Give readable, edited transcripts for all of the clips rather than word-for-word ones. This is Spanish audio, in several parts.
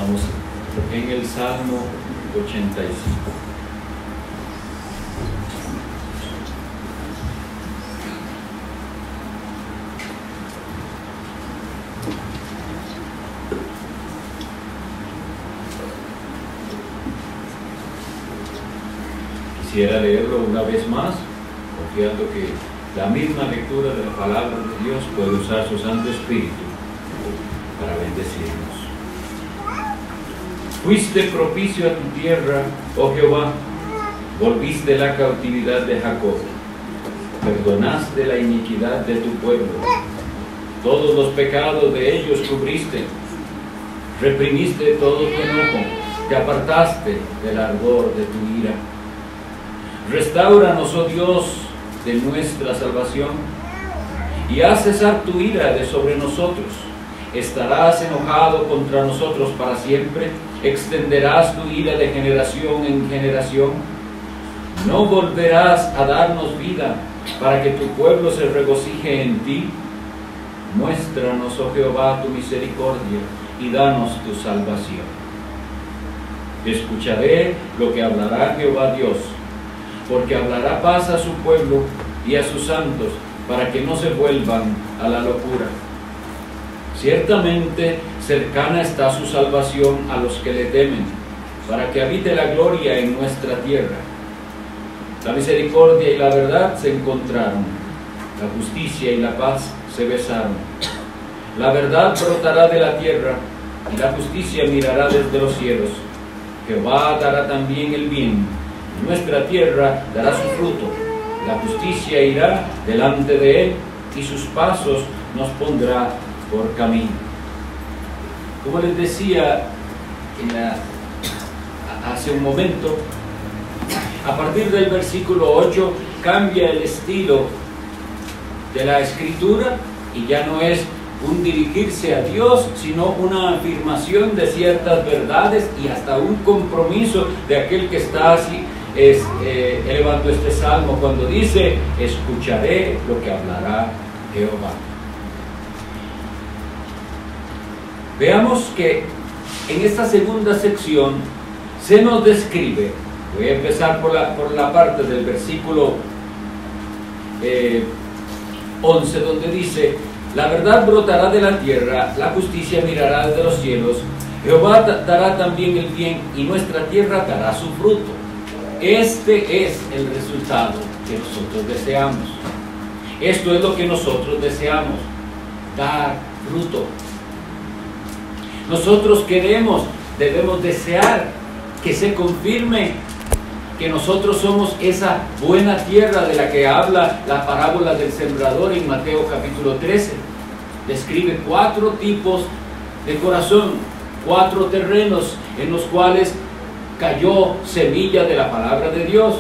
Estamos en el Salmo 85. Quisiera leerlo una vez más, confiando que la misma lectura de la palabra de Dios puede usar su Santo Espíritu para bendecirnos. Fuiste propicio a tu tierra, oh Jehová, volviste la cautividad de Jacob, perdonaste la iniquidad de tu pueblo, todos los pecados de ellos cubriste, reprimiste todo tu enojo, te apartaste del ardor de tu ira. Restáuranos, oh Dios, de nuestra salvación, y haz cesar tu ira de sobre nosotros. ¿Estarás enojado contra nosotros para siempre? ¿Extenderás tu ira de generación en generación? ¿No volverás a darnos vida para que tu pueblo se regocije en ti? Muéstranos, oh Jehová, tu misericordia y danos tu salvación. Escucharé lo que hablará Jehová Dios, porque hablará paz a su pueblo y a sus santos, para que no se vuelvan a la locura. Ciertamente cercana está su salvación a los que le temen, para que habite la gloria en nuestra tierra. La misericordia y la verdad se encontraron, la justicia y la paz se besaron. La verdad brotará de la tierra, y la justicia mirará desde los cielos. Jehová dará también el bien, nuestra tierra dará su fruto, la justicia irá delante de él, y sus pasos nos pondrá por camino. Como les decía hace un momento, a partir del versículo 8 cambia el estilo de la escritura, y ya no es un dirigirse a Dios, sino una afirmación de ciertas verdades y hasta un compromiso de aquel que está así elevando este salmo, cuando dice: escucharé lo que hablará Jehová. Veamos que en esta segunda sección se nos describe, voy a empezar por la parte del versículo 11, donde dice: la verdad brotará de la tierra, la justicia mirará desde los cielos, Jehová dará también el bien, y nuestra tierra dará su fruto. Este es el resultado que nosotros deseamos. Esto es lo que nosotros deseamos: dar fruto. Nosotros debemos desear que se confirme que nosotros somos esa buena tierra de la que habla la parábola del sembrador en Mateo capítulo 13. Describe 4 tipos de corazón, 4 terrenos en los cuales cayó semilla de la palabra de Dios.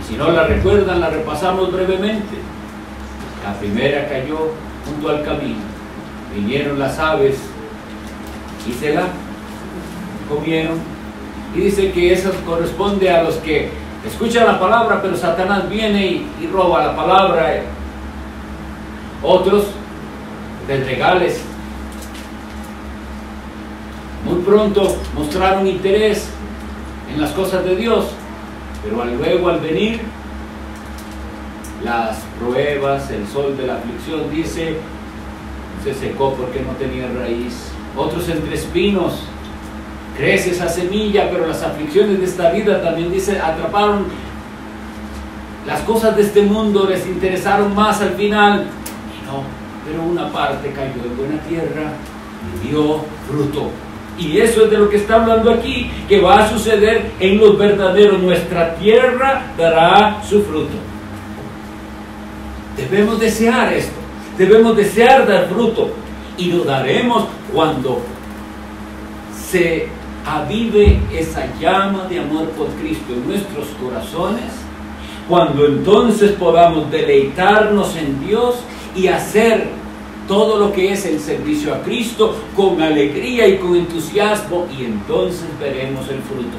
Si no la recuerdan, la repasamos brevemente. La primera cayó junto al camino. Vinieron las aves y se la comieron. Y dice que eso corresponde a los que escuchan la palabra, pero Satanás viene y roba la palabra. Otros, pedregales, muy pronto mostraron interés en las cosas de Dios, pero luego al venir las pruebas, el sol de la aflicción, dice, se secó porque no tenía raíz. Otros entre espinos, crece esa semilla, pero las aflicciones de esta vida también, dice, atraparon. Las cosas de este mundo les interesaron más al final, y no, pero una parte cayó en buena tierra y dio fruto. Y eso es de lo que está hablando aquí, que va a suceder en los verdaderos. Nuestra tierra dará su fruto. Debemos desear esto, debemos desear dar fruto, y lo daremos cuando se avive esa llama de amor por Cristo en nuestros corazones, cuando entonces podamos deleitarnos en Dios y hacer todo lo que es el servicio a Cristo con alegría y con entusiasmo, y entonces veremos el fruto.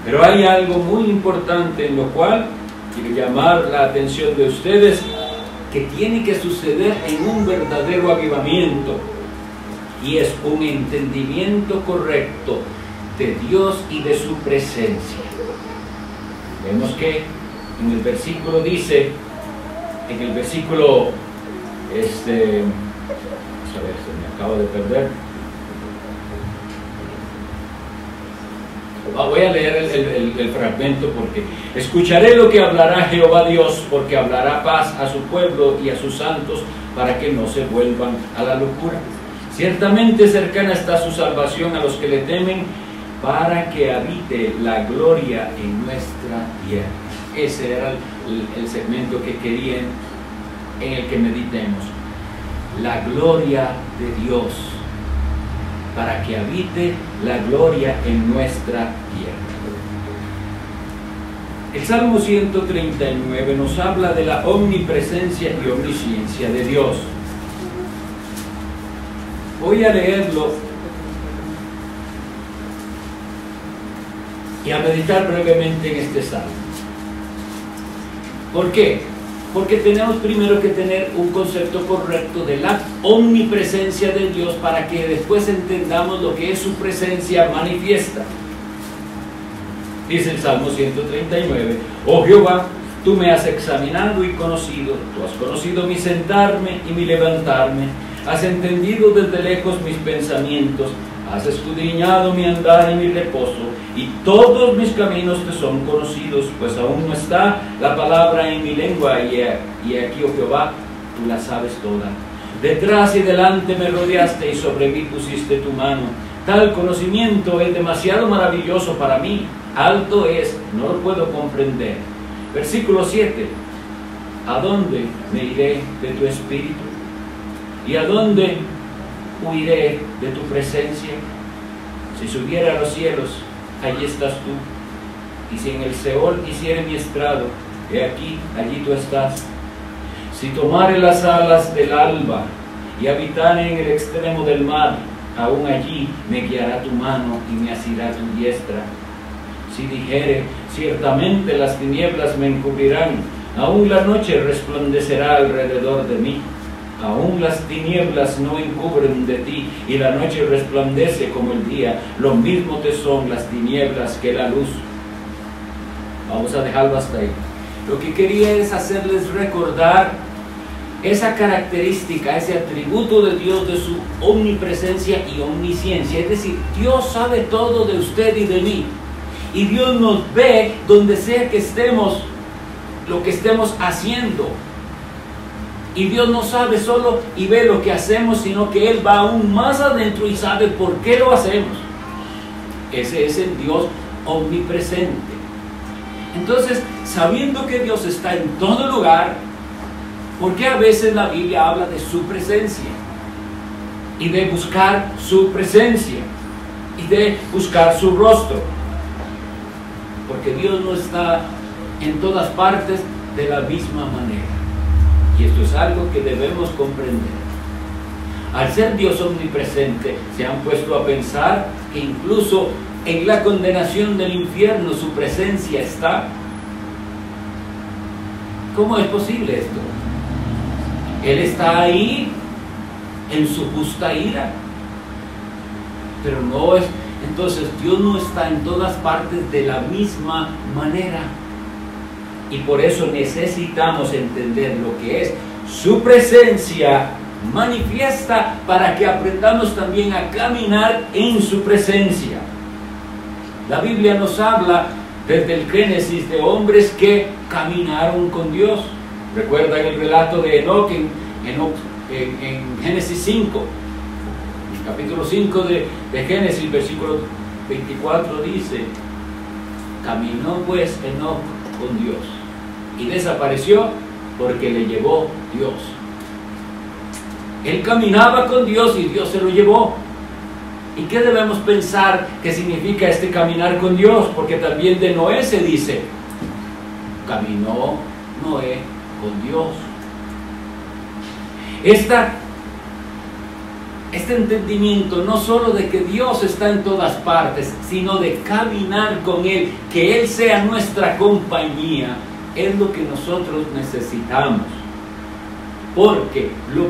Pero hay algo muy importante en lo cual quiero llamar la atención de ustedes, que tiene que suceder en un verdadero avivamiento, y es un entendimiento correcto de Dios y de su presencia. Vemos que en el versículo dice, en el versículo, vamos a ver, se me acaba de perder. Voy a leer el fragmento porque escucharé lo que hablará Jehová Dios, porque hablará paz a su pueblo y a sus santos para que no se vuelvan a la locura. Ciertamente cercana está su salvación a los que le temen, para que habite la gloria en nuestra tierra. Ese era el segmento que quería en el que meditemos. La gloria de Dios, para que habite la gloria en nuestra tierra. El Salmo 139 nos habla de la omnipresencia y omnisciencia de Dios. Voy a leerlo y a meditar brevemente en este salmo. ¿Por qué? Porque tenemos primero que tener un concepto correcto de la omnipresencia de Dios para que después entendamos lo que es su presencia manifiesta. Dice el Salmo 139, oh Jehová, tú me has examinado y conocido, tú has conocido mi sentarme y mi levantarme, has entendido desde lejos mis pensamientos, has escudriñado mi andar y mi reposo, y todos mis caminos te son conocidos, pues aún no está la palabra en mi lengua, y aquí, oh Jehová, tú la sabes toda. Detrás y delante me rodeaste, y sobre mí pusiste tu mano. Tal conocimiento es demasiado maravilloso para mí, alto es, no lo puedo comprender. Versículo 7, ¿a dónde me iré de tu espíritu? ¿Y a dónde huiré de tu presencia? Si subiera a los cielos, allí estás tú, y si en el Seol hiciere mi estrado, he aquí, allí tú estás. Si tomare las alas del alba y habitare en el extremo del mar, aún allí me guiará tu mano y me asirá tu diestra. Si dijere, ciertamente las tinieblas me encubrirán, aún la noche resplandecerá alrededor de mí. Aún las tinieblas no encubren de ti, y la noche resplandece como el día. Lo mismo te son las tinieblas que la luz. Vamos a dejarlo hasta ahí. Lo que quería es hacerles recordar esa característica, ese atributo de Dios, de su omnipresencia y omnisciencia. Es decir, Dios sabe todo de usted y de mí. Y Dios nos ve donde sea que estemos, lo que estemos haciendo. Y Dios no sabe solo y ve lo que hacemos, sino que Él va aún más adentro y sabe por qué lo hacemos. Ese es el Dios omnipresente. Entonces, sabiendo que Dios está en todo lugar, ¿por qué a veces la Biblia habla de su presencia? Y de buscar su presencia. Y de buscar su rostro. Porque Dios no está en todas partes de la misma manera. Y esto es algo que debemos comprender. Al ser Dios omnipresente, se han puesto a pensar que incluso en la condenación del infierno su presencia está. ¿Cómo es posible esto? Él está ahí en su justa ira. Pero no es. Entonces Dios no está en todas partes de la misma manera. Y por eso necesitamos entender lo que es su presencia manifiesta para que aprendamos también a caminar en su presencia. La Biblia nos habla desde el Génesis de hombres que caminaron con Dios. Recuerdan el relato de Enoc en Génesis 5, capítulo 5 de Génesis, versículo 24 dice: caminó pues Enoc con Dios y desapareció porque le llevó Dios. Él caminaba con Dios y Dios se lo llevó. ¿Y qué debemos pensar que significa este caminar con Dios? Porque también de Noé se dice: caminó Noé con Dios. Este entendimiento no solo de que Dios está en todas partes, sino de caminar con Él, que Él sea nuestra compañía, es lo que nosotros necesitamos. porque lo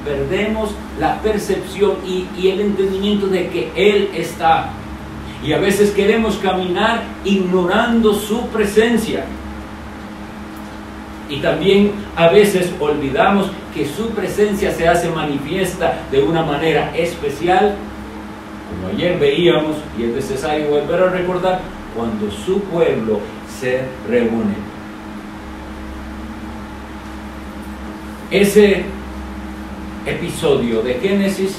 perdemos la percepción y el entendimiento de que Él está. Y a veces queremos caminar ignorando su presencia. Y también a veces olvidamos que su presencia se hace manifiesta de una manera especial, como ayer veíamos, y es necesario volver a recordar, cuando su pueblo se reúne. Ese episodio de Génesis,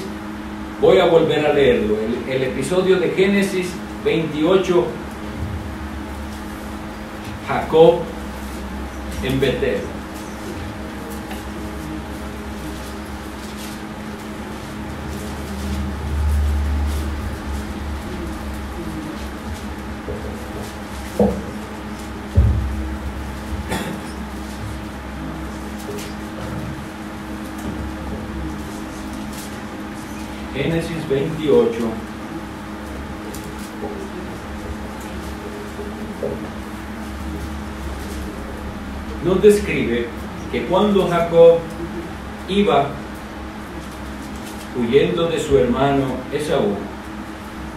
voy a volver a leerlo, el episodio de Génesis 28, Jacob en Betel. Génesis 28. Nos describe que cuando Jacob iba huyendo de su hermano Esaú,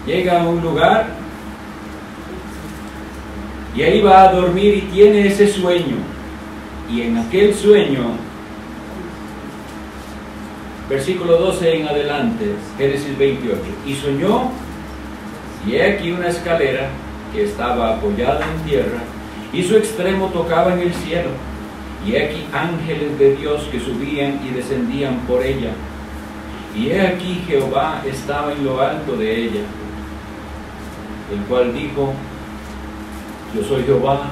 llega a un lugar y ahí va a dormir y tiene ese sueño. Y en aquel sueño, versículo 12 en adelante, Génesis 28, y soñó, y he aquí una escalera que estaba apoyada en tierra, y su extremo tocaba en el cielo, y he aquí ángeles de Dios que subían y descendían por ella, y he aquí Jehová estaba en lo alto de ella, el cual dijo: yo soy Jehová,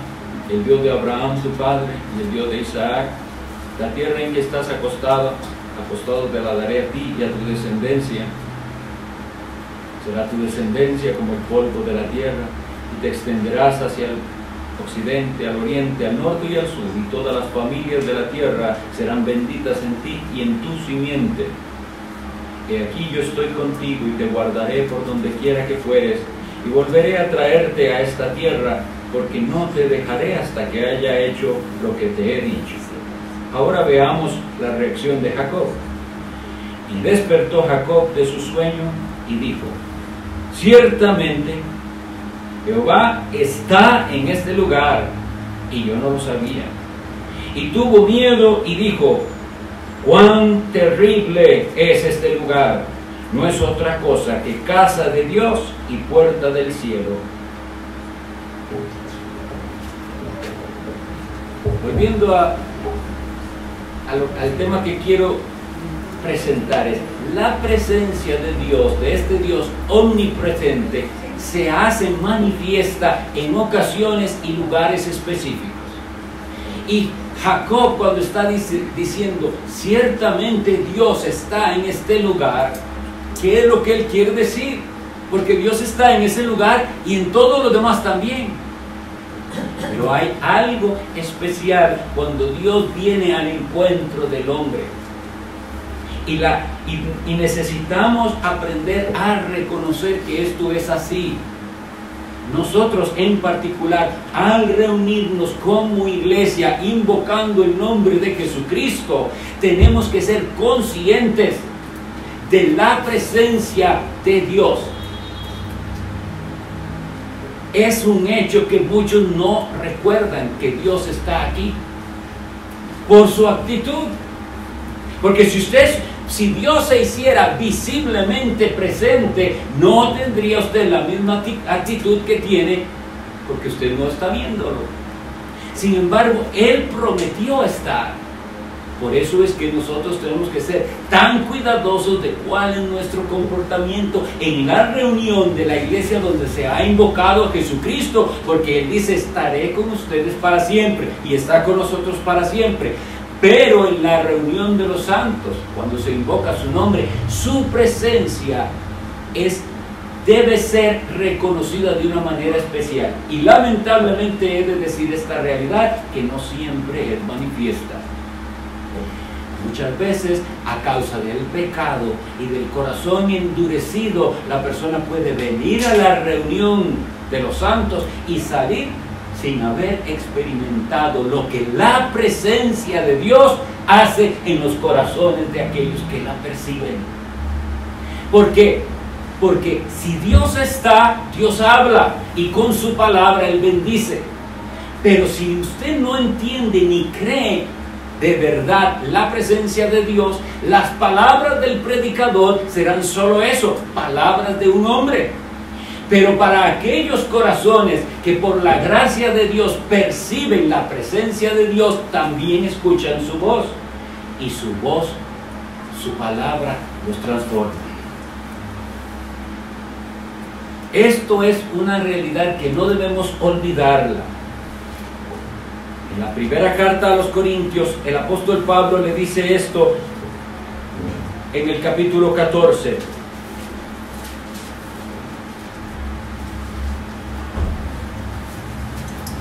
el Dios de Abraham tu padre, y el Dios de Isaac. La tierra en que estás acostado te la daré a ti y a tu descendencia. Será tu descendencia como el polvo de la tierra, y te extenderás hacia el occidente, al oriente, al norte y al sur, y todas las familias de la tierra serán benditas en ti y en tu simiente. Que aquí yo estoy contigo y te guardaré por donde quiera que fueres, y volveré a traerte a esta tierra, porque no te dejaré hasta que haya hecho lo que te he dicho. Ahora veamos la reacción de Jacob. Y despertó Jacob de su sueño y dijo: ciertamente Jehová está en este lugar, y yo no lo sabía. Y tuvo miedo y dijo: cuán terrible es este lugar. No es otra cosa que casa de Dios y puerta del cielo. Volviendo al tema que quiero presentar, es la presencia de Dios, de este Dios omnipresente, se hace manifiesta en ocasiones y lugares específicos. Y Jacob, cuando está diciendo ciertamente Dios está en este lugar, ¿qué es lo que él quiere decir? Porque Dios está en ese lugar y en todo lo demás también. Pero hay algo especial cuando Dios viene al encuentro del hombre. Y necesitamos aprender a reconocer que esto es así. Nosotros en particular, al reunirnos como iglesia, invocando el nombre de Jesucristo, tenemos que ser conscientes de la presencia de Dios. Es un hecho que muchos no recuerdan que Dios está aquí por su actitud. Porque si Dios se hiciera visiblemente presente, no tendría usted la misma actitud que tiene, porque usted no está viéndolo. Sin embargo, Él prometió estar. Por eso es que nosotros tenemos que ser tan cuidadosos de cuál es nuestro comportamiento en la reunión de la iglesia donde se ha invocado a Jesucristo, porque Él dice: estaré con ustedes para siempre, y está con nosotros para siempre. Pero en la reunión de los santos, cuando se invoca su nombre, su presencia debe ser reconocida de una manera especial. Y lamentablemente he de decir esta realidad, que no siempre es manifiesta. Muchas veces, a causa del pecado y del corazón endurecido, la persona puede venir a la reunión de los santos y salir sin haber experimentado lo que la presencia de Dios hace en los corazones de aquellos que la perciben. ¿Por qué? Porque si Dios está, Dios habla y con su palabra Él bendice. Pero si usted no entiende ni cree de verdad la presencia de Dios, las palabras del predicador serán solo eso, palabras de un hombre. Pero para aquellos corazones que por la gracia de Dios perciben la presencia de Dios, también escuchan su voz. Y su voz, su palabra, los transforma. Esto es una realidad que no debemos olvidarla. En la primera carta a los Corintios, el apóstol Pablo le dice esto en el capítulo 14.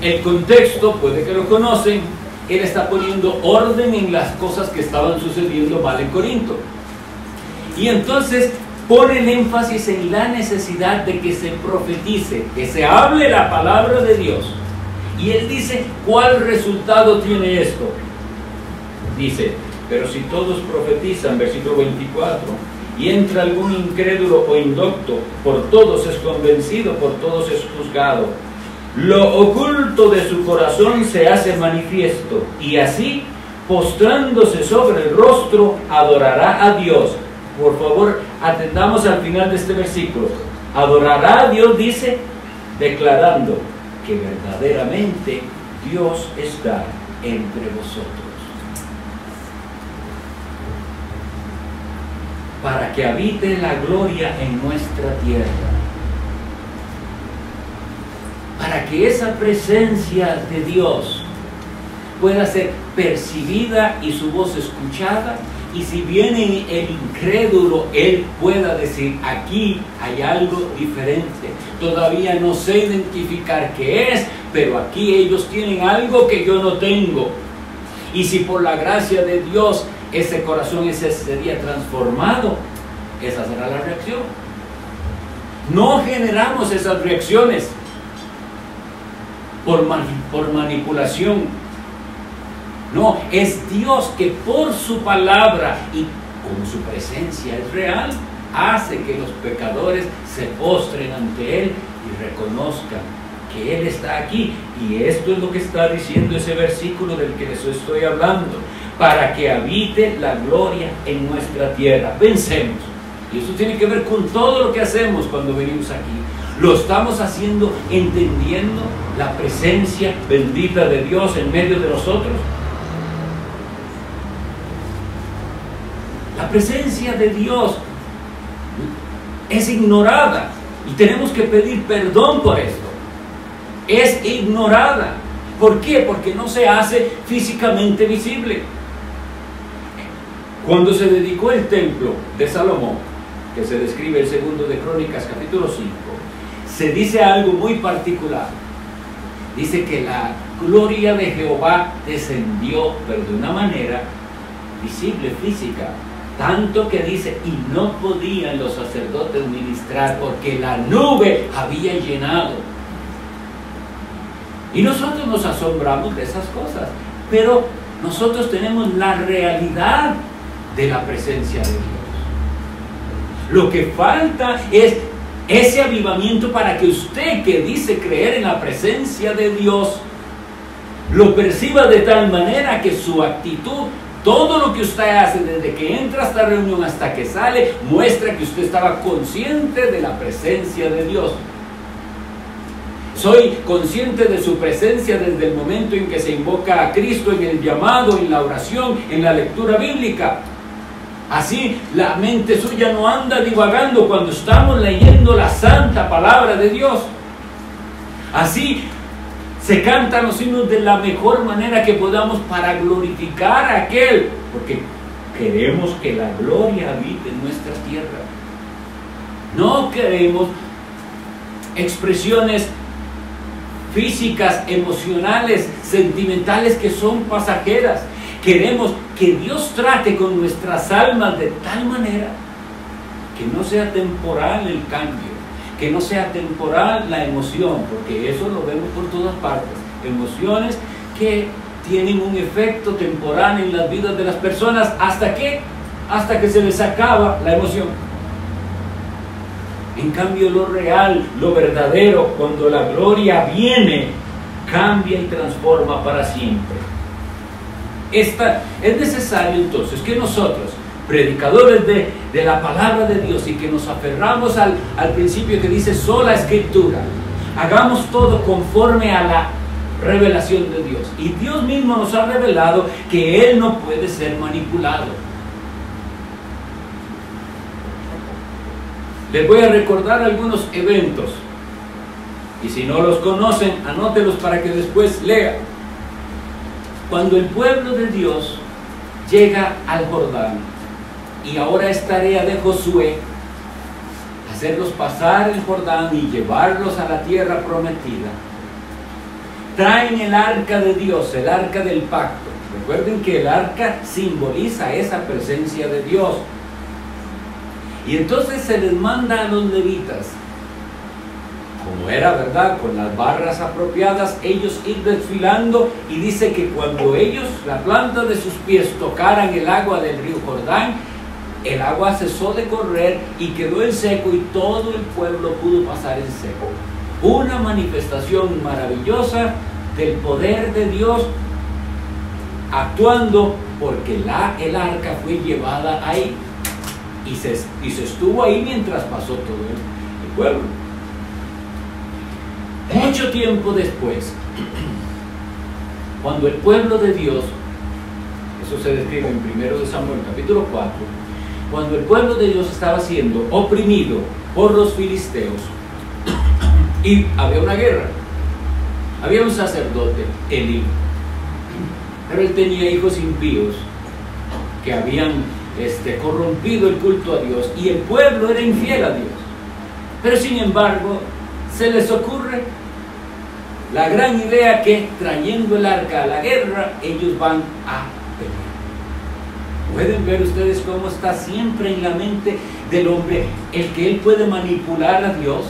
El contexto, puede que lo conocen, él está poniendo orden en las cosas que estaban sucediendo mal en Corinto. Y entonces pone el énfasis en la necesidad de que se profetice, que se hable la palabra de Dios. Y él dice, ¿cuál resultado tiene esto? Dice, pero si todos profetizan, versículo 24, y entra algún incrédulo o indocto, por todos es convencido, por todos es juzgado. Lo oculto de su corazón se hace manifiesto, y así, postrándose sobre el rostro, adorará a Dios. Por favor, atendamos al final de este versículo. Adorará a Dios, dice, declarando que verdaderamente Dios está entre vosotros. Para que habite la gloria en nuestra tierra. Para que esa presencia de Dios pueda ser percibida y su voz escuchada, y si viene el incrédulo, él pueda decir, aquí hay algo diferente, todavía no sé identificar qué es, pero aquí ellos tienen algo que yo no tengo. Y si por la gracia de Dios ese corazón ese sería transformado, esa será la reacción. No generamos esas reacciones por manipulación. No, es Dios que por su palabra y como su presencia es real, hace que los pecadores se postren ante Él y reconozcan que Él está aquí. Y esto es lo que está diciendo ese versículo del que les estoy hablando. Para que habite la gloria en nuestra tierra. Pensemos. Y esto tiene que ver con todo lo que hacemos cuando venimos aquí. ¿Lo estamos haciendo entendiendo la presencia bendita de Dios en medio de nosotros? La presencia de Dios es ignorada y tenemos que pedir perdón por esto. Es ignorada. ¿Por qué? Porque no se hace físicamente visible. Cuando se dedicó el templo de Salomón, que se describe en 2 de Crónicas capítulo 5, se dice algo muy particular. Dice que la gloria de Jehová descendió, pero de una manera visible, física. Tanto que dice, y no podían los sacerdotes ministrar porque la nube había llenado. Y nosotros nos asombramos de esas cosas, pero nosotros tenemos la realidad de la presencia de Dios. Lo que falta es ese avivamiento para que usted, que dice creer en la presencia de Dios, lo perciba de tal manera que su actitud, todo lo que usted hace desde que entra a esta reunión hasta que sale, muestra que usted estaba consciente de la presencia de Dios. Soy consciente de su presencia desde el momento en que se invoca a Cristo en el llamado, en la oración, en la lectura bíblica. Así la mente suya no anda divagando cuando estamos leyendo la santa palabra de Dios. Así se cantan los himnos de la mejor manera que podamos para glorificar a aquel, porque queremos que la gloria habite en nuestra tierra. No queremos expresiones físicas, emocionales, sentimentales que son pasajeras. Queremos que Dios trate con nuestras almas de tal manera que no sea temporal el cambio, que no sea temporal la emoción, porque eso lo vemos por todas partes. emociones que tienen un efecto temporal en las vidas de las personas. ¿Hasta qué? Hasta que se les acaba la emoción. En cambio, lo real, lo verdadero, cuando la gloria viene, cambia y transforma para siempre. Es necesario entonces que nosotros, predicadores de la palabra de Dios, y que nos aferramos al principio que dice sola escritura, hagamos todo conforme a la revelación de Dios. Y Dios mismo nos ha revelado que Él no puede ser manipulado. Les voy a recordar algunos eventos, y si no los conocen, anótelos para que después lean. Cuando el pueblo de Dios llega al Jordán, y ahora es tarea de Josué hacerlos pasar el Jordán y llevarlos a la tierra prometida, traen el arca de Dios, el arca del pacto. Recuerden que el arca simboliza esa presencia de Dios. Y entonces se les manda a los levitas, como era verdad, con las barras apropiadas, ellos ir desfilando, y dice que cuando ellos, la planta de sus pies, tocaran el agua del río Jordán, el agua cesó de correr y quedó en seco, y todo el pueblo pudo pasar en seco. Una manifestación maravillosa del poder de Dios actuando, porque el arca fue llevada ahí y se estuvo ahí mientras pasó todo el pueblo. Mucho tiempo después, cuando el pueblo de Dios, eso se describe en 1 Samuel capítulo 4, cuando el pueblo de Dios estaba siendo oprimido por los filisteos, y había una guerra, había un sacerdote, Elí, pero él tenía hijos impíos que habían corrompido el culto a Dios, y el pueblo era infiel a Dios. Pero sin embargo, se les ocurre la gran idea que trayendo el arca a la guerra, ellos van a pelear. Pueden ver ustedes cómo está siempre en la mente del hombre el que él puede manipular a Dios,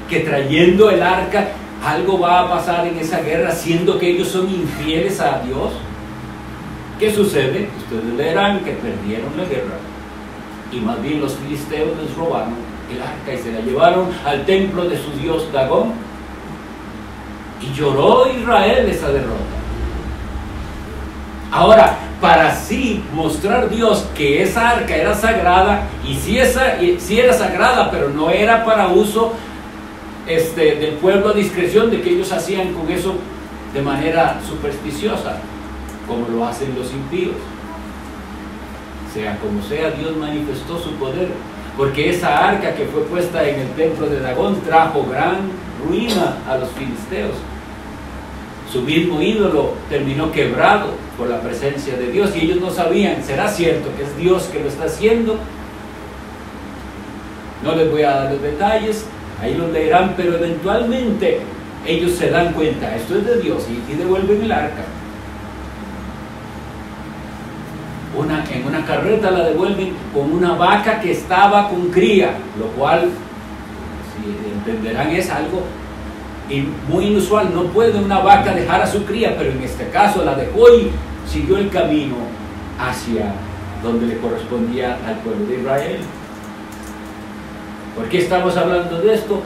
que trayendo el arca algo va a pasar en esa guerra, siendo que ellos son infieles a Dios. ¿Qué sucede? Ustedes leerán que perdieron la guerra, y más bien los filisteos les robaron el arca y se la llevaron al templo de su dios Dagón, y lloró Israel esa derrota. Ahora, para así mostrar Dios que esa arca era sagrada, y si era sagrada, pero no era para uso del pueblo a discreción, de que ellos hacían con eso de manera supersticiosa, como lo hacen los impíos. Sea como sea, Dios manifestó su poder, porque esa arca que fue puesta en el templo de Dagón trajo gran ruina a los filisteos. Su mismo ídolo terminó quebrado por la presencia de Dios, y ellos no sabían, ¿será cierto que es Dios que lo está haciendo? No les voy a dar los detalles, ahí los leerán, pero eventualmente ellos se dan cuenta, esto es de Dios, y devuelven el arca. En una carreta la devuelven con una vaca que estaba con cría, lo cual, si entenderán, es algo muy inusual. No puede una vaca dejar a su cría, pero en este caso la dejó y siguió el camino hacia donde le correspondía al pueblo de Israel. ¿Por qué estamos hablando de esto?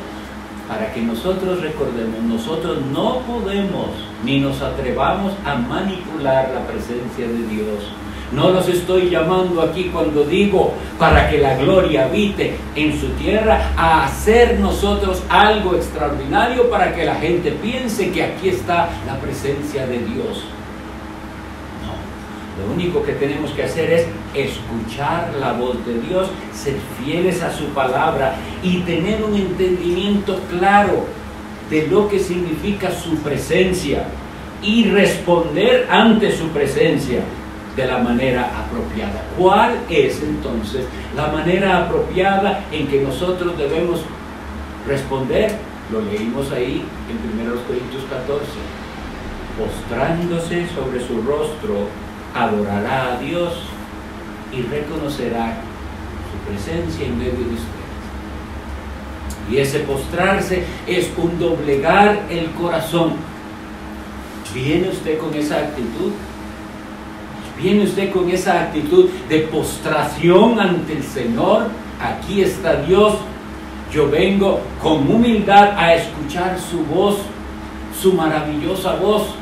Para que nosotros recordemos, nosotros no podemos ni nos atrevamos a manipular la presencia de Dios. No los estoy llamando aquí, cuando digo para que la gloria habite en su tierra, a hacer nosotros algo extraordinario para que la gente piense que aquí está la presencia de Dios. No, lo único que tenemos que hacer es escuchar la voz de Dios, ser fieles a su palabra y tener un entendimiento claro de lo que significa su presencia y responder ante su presencia de la manera apropiada. ¿Cuál es entonces la manera apropiada en que nosotros debemos responder? Lo leímos ahí en 1 Corintios 14. Postrándose sobre su rostro, adorará a Dios y reconocerá su presencia en medio de ustedes. Y ese postrarse es un doblegar el corazón ¿Viene usted con esa actitud? ¿Viene usted con esa actitud de postración ante el Señor? Aquí está Dios. Yo vengo con humildad a escuchar su voz, su maravillosa voz.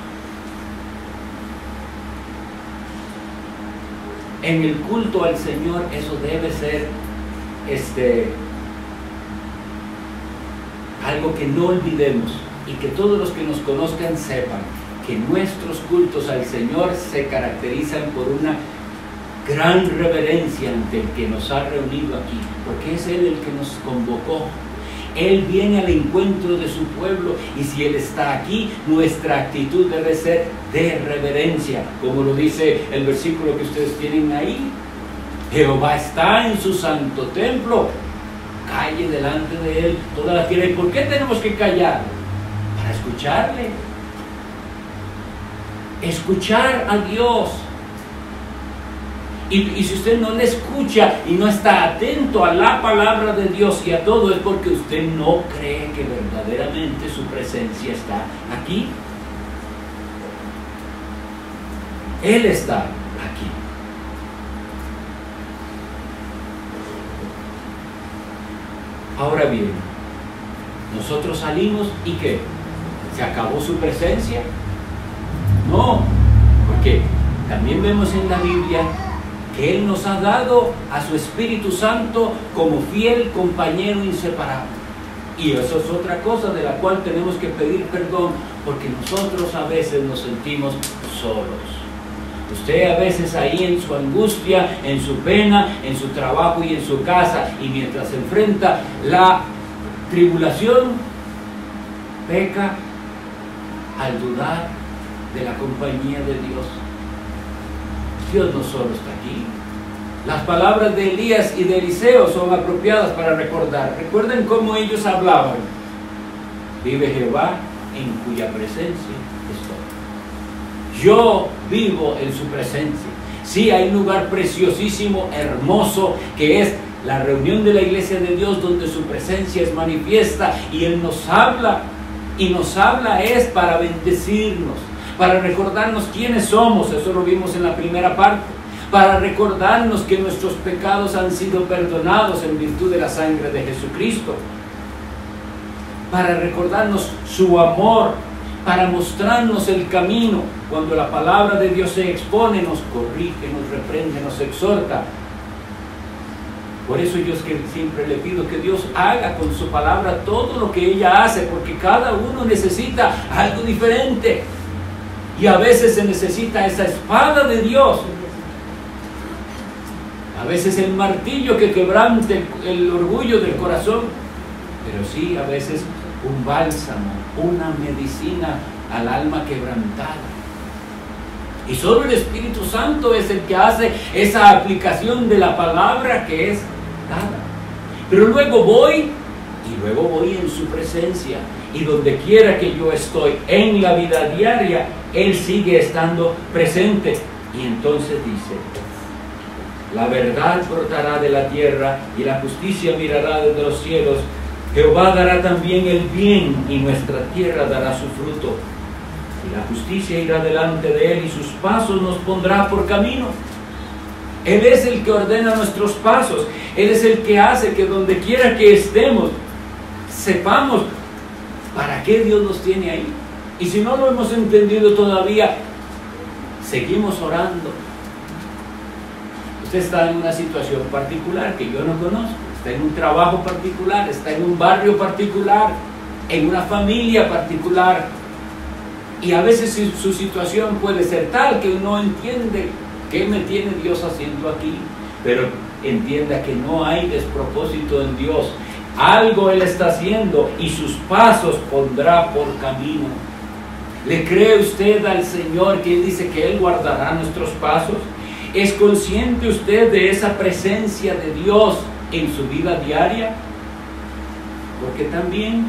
En el culto al Señor eso debe ser algo que no olvidemos, y que todos los que nos conozcan sepan que nuestros cultos al Señor se caracterizan por una gran reverencia ante el que nos ha reunido aquí, porque es Él el que nos convocó. Él viene al encuentro de su pueblo, y si Él está aquí, nuestra actitud debe ser de reverencia, como lo dice el versículo que ustedes tienen ahí. Jehová está en su santo templo, calle delante de Él toda la tierra. ¿Y por qué tenemos que callar? Para escucharle. Escuchar a Dios. Y si usted no le escucha y no está atento a la palabra de Dios y a todo, es porque usted no cree que verdaderamente su presencia está aquí. Él está aquí. Ahora bien, nosotros salimos y ¿qué? ¿Se acabó su presencia? No, porque también vemos en la Biblia que Él nos ha dado a su Espíritu Santo como fiel compañero inseparable. Y eso es otra cosa de la cual tenemos que pedir perdón, porque nosotros a veces nos sentimos solos. Usted a veces ahí en su angustia, en su pena, en su trabajo y en su casa, y mientras enfrenta la tribulación, peca al dudar de la compañía de Dios. Dios no solo está aquí. Las palabras de Elías y de Eliseo son apropiadas para recordar. Recuerden cómo ellos hablaban. Vive Jehová en cuya presencia estoy. Yo vivo en su presencia. Sí, hay un lugar preciosísimo, hermoso, que es la reunión de la iglesia de Dios, donde su presencia es manifiesta y Él nos habla. Y nos habla es para bendecirnos, para recordarnos quiénes somos. Eso lo vimos en la primera parte. Para recordarnos que nuestros pecados han sido perdonados en virtud de la sangre de Jesucristo. Para recordarnos su amor, para mostrarnos el camino. Cuando la palabra de Dios se expone, nos corrige, nos reprende, nos exhorta. Por eso yo es que siempre le pido que Dios haga con su palabra todo lo que ella hace, porque cada uno necesita algo diferente. Y a veces se necesita esa espada de Dios. A veces el martillo que quebrante el orgullo del corazón. Pero sí, a veces un bálsamo, una medicina al alma quebrantada. Y solo el Espíritu Santo es el que hace esa aplicación de la palabra que es dada. Pero luego voy en su presencia. Y donde quiera que yo estoy en la vida diaria, Él sigue estando presente. Y entonces dice: la verdad brotará de la tierra y la justicia mirará desde los cielos. Jehová dará también el bien y nuestra tierra dará su fruto. Y la justicia irá delante de Él y sus pasos nos pondrá por camino. Él es el que ordena nuestros pasos. Él es el que hace que donde quiera que estemos, sepamos para qué Dios nos tiene ahí. Y si no lo hemos entendido todavía, seguimos orando. Usted está en una situación particular que yo no conozco. Está en un trabajo particular, está en un barrio particular, en una familia particular. Y a veces su situación puede ser tal que uno entiende qué me tiene Dios haciendo aquí. Pero entienda que no hay despropósito en Dios. Algo Él está haciendo y sus pasos pondrá por camino. ¿Le cree usted al Señor que Él dice que Él guardará nuestros pasos? ¿Es consciente usted de esa presencia de Dios en su vida diaria? Porque también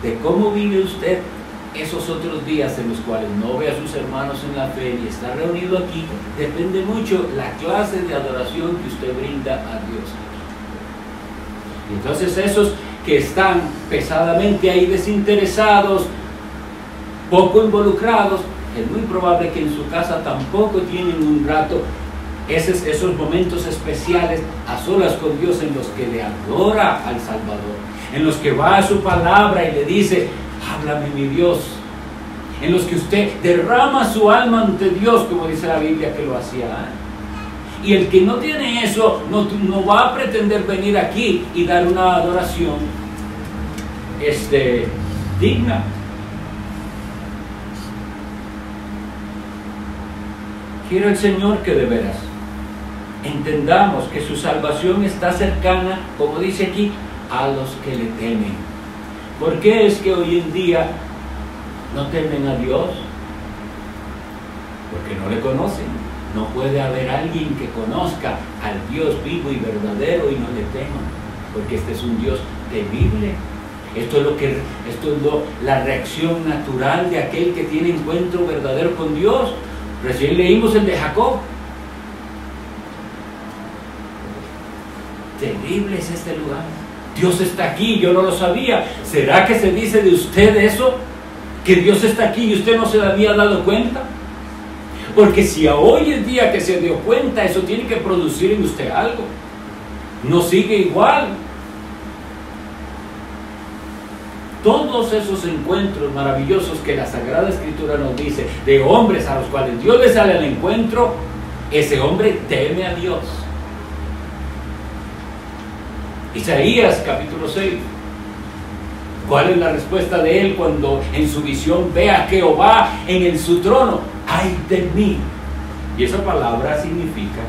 de cómo vive usted esos otros días en los cuales no ve a sus hermanos en la fe y está reunido aquí, depende mucho la clase de adoración que usted brinda a Dios. Entonces esos que están pesadamente ahí desinteresados, poco involucrados, es muy probable que en su casa tampoco tienen un rato, esos momentos especiales a solas con Dios en los que le adora al Salvador, en los que va a su palabra y le dice, háblame mi Dios, en los que usted derrama su alma ante Dios, como dice la Biblia que lo hacía antes. Y el que no tiene eso, no va a pretender venir aquí y dar una adoración digna. Quiero el Señor que de veras entendamos que su salvación está cercana, como dice aquí, a los que le temen. ¿Por qué es que hoy en día no temen a Dios? Porque no le conocen. No puede haber alguien que conozca al Dios vivo y verdadero y no le tema, porque este es un Dios temible. Esto es la reacción natural de aquel que tiene encuentro verdadero con Dios. Recién leímos el de Jacob. Terrible es este lugar. Dios está aquí, yo no lo sabía. ¿Será que se dice de usted eso? Que Dios está aquí y usted no se había dado cuenta. Porque si a hoy en día que se dio cuenta, eso tiene que producir en usted algo. No sigue igual. Todos esos encuentros maravillosos que la Sagrada Escritura nos dice, de hombres a los cuales Dios les sale al encuentro, ese hombre teme a Dios. Isaías capítulo 6. ¿Cuál es la respuesta de él cuando en su visión ve a Jehová en su trono? ¡Ay de mí! Y esa palabra significa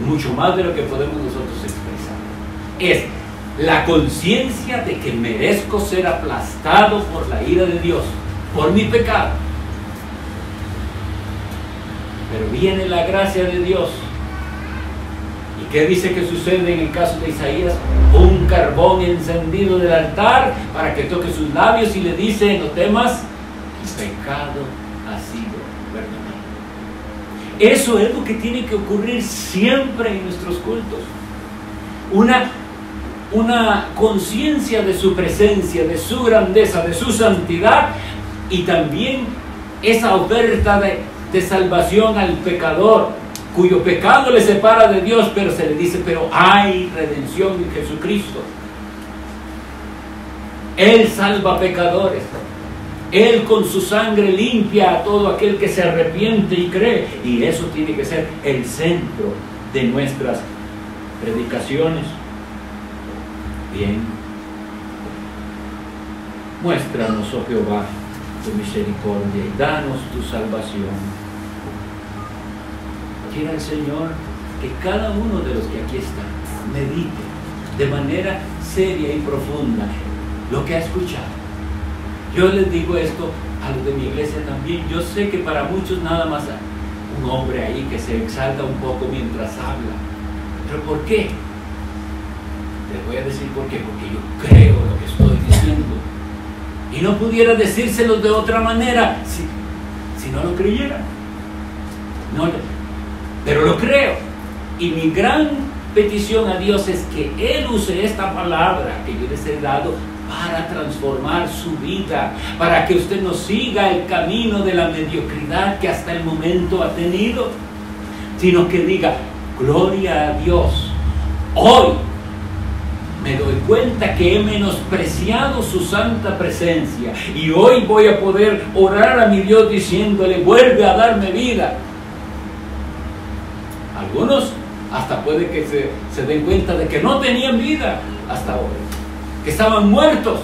mucho más de lo que podemos nosotros expresar. Es la conciencia de que merezco ser aplastado por la ira de Dios, por mi pecado. Pero viene la gracia de Dios. ¿Y qué dice que sucede en el caso de Isaías? Un carbón encendido del altar para que toque sus labios y le dice, no temas, el pecado ha sido perdonado. Eso es lo que tiene que ocurrir siempre en nuestros cultos. Una conciencia de su presencia, de su grandeza, de su santidad, y también esa oferta de salvación al pecador, cuyo pecado le separa de Dios, pero se le dice, pero hay redención en Jesucristo. Él salva pecadores. Él con su sangre limpia a todo aquel que se arrepiente y cree. Y eso tiene que ser el centro de nuestras predicaciones. Bien. Muéstranos, oh Jehová, tu misericordia y danos tu salvación. Quiera el Señor que cada uno de los que aquí están medite de manera seria y profunda lo que ha escuchado. Yo les digo esto a los de mi iglesia también. Yo sé que para muchos nada más hay un hombre ahí que se exalta un poco mientras habla. ¿Pero por qué? Les voy a decir por qué. Porque yo creo lo que estoy diciendo. Y no pudiera decírselo de otra manera si no lo creyera. Pero lo creo. Y mi gran petición a Dios es que Él use esta palabra que yo les he dado para transformar su vida, para que usted no siga el camino de la mediocridad que hasta el momento ha tenido, sino que diga, gloria a Dios, hoy me doy cuenta que he menospreciado su santa presencia y hoy voy a poder orar a mi Dios diciéndole, vuelve a darme vida. Algunos hasta puede que se den cuenta de que no tenían vida hasta ahora, que estaban muertos.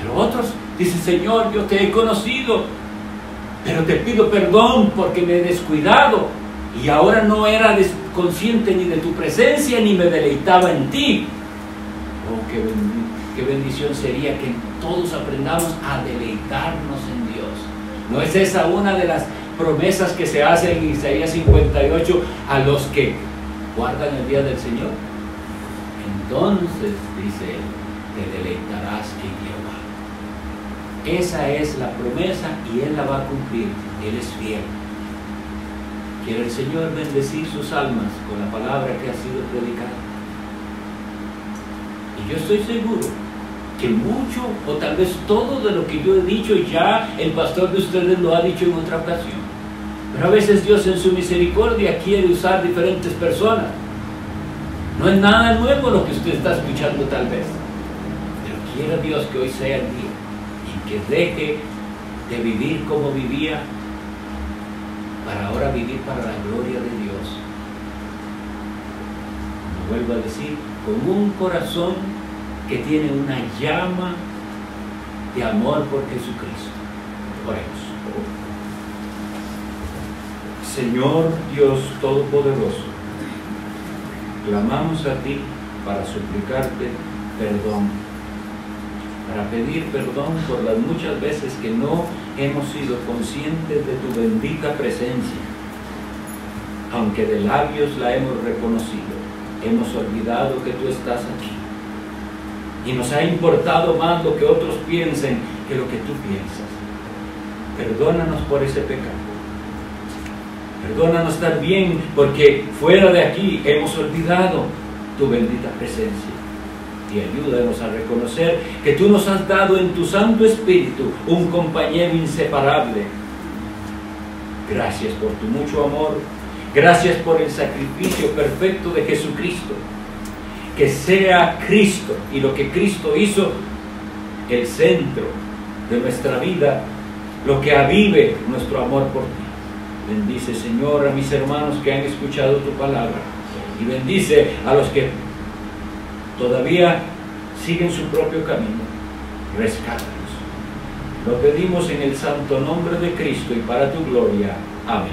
Pero otros dicen, Señor, yo te he conocido, pero te pido perdón porque me he descuidado y ahora no era consciente ni de tu presencia ni me deleitaba en ti. Oh, qué bendición sería que todos aprendamos a deleitarnos en Dios. ¿No es esa una de las promesas que se hacen en Isaías 58 a los que guardan el día del Señor? Entonces, dice él, te deleitarás en Jehová. Esa es la promesa y Él la va a cumplir. Él es fiel. Quiere el Señor bendecir sus almas con la palabra que ha sido predicada. Y yo estoy seguro que mucho o tal vez todo de lo que yo he dicho ya el pastor de ustedes lo ha dicho en otra ocasión. Pero a veces Dios en su misericordia quiere usar diferentes personas. No es nada nuevo lo que usted está escuchando tal vez. Pero quiera Dios que hoy sea el día y que deje de vivir como vivía para ahora vivir para la gloria de Dios. Como vuelvo a decir, con un corazón que tiene una llama de amor por Jesucristo. Oremos. Señor Dios Todopoderoso, clamamos a ti para suplicarte perdón, para pedir perdón por las muchas veces que no hemos sido conscientes de tu bendita presencia. Aunque de labios la hemos reconocido, hemos olvidado que tú estás aquí. Y nos ha importado más lo que otros piensen que lo que tú piensas. Perdónanos por ese pecado. Perdónanos también porque fuera de aquí hemos olvidado tu bendita presencia. Y ayúdanos a reconocer que tú nos has dado en tu Santo Espíritu un compañero inseparable. Gracias por tu mucho amor. Gracias por el sacrificio perfecto de Jesucristo. Que sea Cristo y lo que Cristo hizo el centro de nuestra vida, lo que avive nuestro amor por ti. Bendice, Señor, a mis hermanos que han escuchado tu palabra y bendice a los que todavía siguen su propio camino. Rescátalos. Lo pedimos en el santo nombre de Cristo y para tu gloria. Amén.